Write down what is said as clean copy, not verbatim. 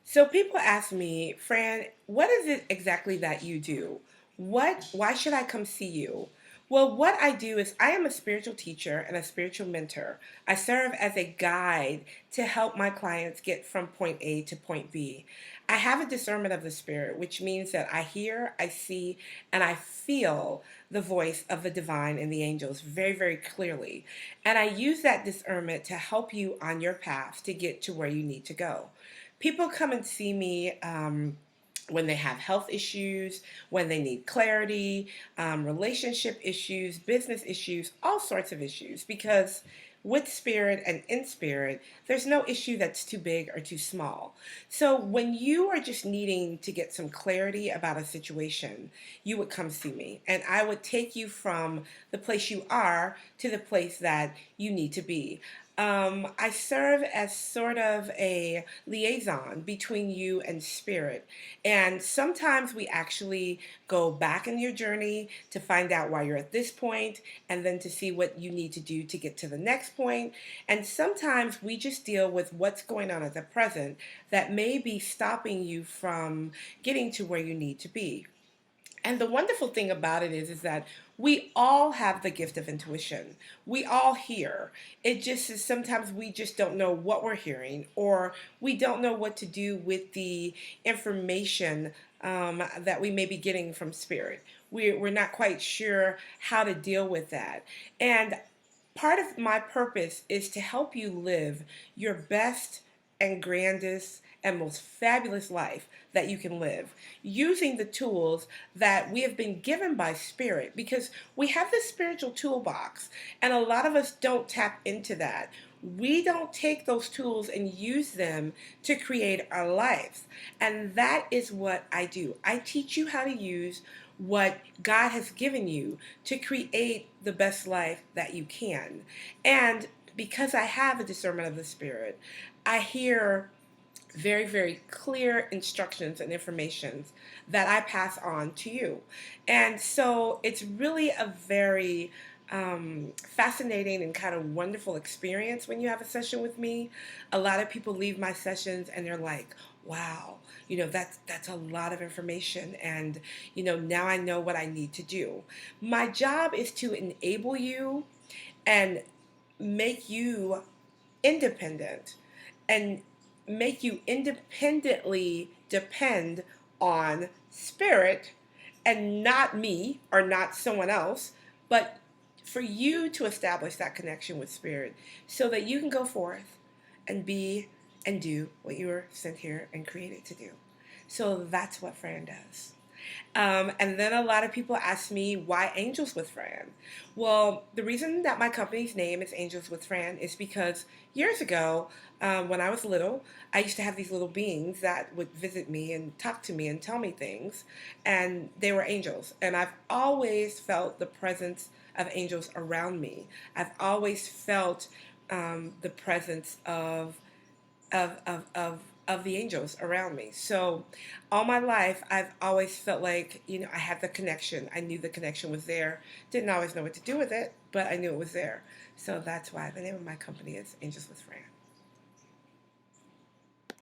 So people ask me, Fran, what is it exactly that you do? Why should I come see you? Well, what I do is I am a spiritual teacher and a spiritual mentor. I serve as a guide to help my clients get from point A to point B. I have a discernment of the spirit, which means that I hear, I see, and I feel the voice of the divine and the angels very, very clearly. And I use that discernment to help you on your path to get to where you need to go. People come and see me when they have health issues, when they need clarity, relationship issues, business issues, all sorts of issues. Because with spirit and in spirit, there's no issue that's too big or too small. So when you are just needing to get some clarity about a situation, you would come see me. And I would take you from the place you are to the place that you need to be. I serve as sort of a liaison between you and spirit. And sometimes we actually go back in your journey to find out why you're at this point and then to see what you need to do to get to the next point. And sometimes we just deal with what's going on at the present that may be stopping you from getting to where you need to be. And the wonderful thing about it is that we all have the gift of intuition. We all hear. It just is sometimes we just don't know what we're hearing, or we don't know what to do with the information that we may be getting from spirit. We're not quite sure how to deal with that. And part of my purpose is to help you live your best and grandest and most fabulous life that you can live using the tools that we have been given by spirit, because we have this spiritual toolbox and a lot of us don't tap into that. We don't take those tools and use them to create our lives. And that is what I do. I teach you how to use what God has given you to create the best life that you can. And because I have a discernment of the spirit, I hear very, very clear instructions and informations that I pass on to you. And so it's really a very fascinating and kind of wonderful experience when you have a session with me. A lot of people leave my sessions and they're like, wow, that's a lot of information, and now I know what I need to do. My job is to enable you and make you independent and make you independently depend on spirit and not me or not someone else, but for you to establish that connection with spirit so that you can go forth and be and do what you were sent here and created to do. So that's what Fran does. And then a lot of people ask me, why Angels with Fran? Well, the reason that my company's name is Angels with Fran is because years ago, when I was little, I used to have these little beings that would visit me and talk to me and tell me things, and they were angels. And I've always felt the presence of angels around me. I've always felt the presence of, of, of, of the angels around me. So all my life, I've always felt like, I had the connection. I knew the connection was there. Didn't always know what to do with it, but I knew it was there. So that's why the name of my company is Angels with Fran.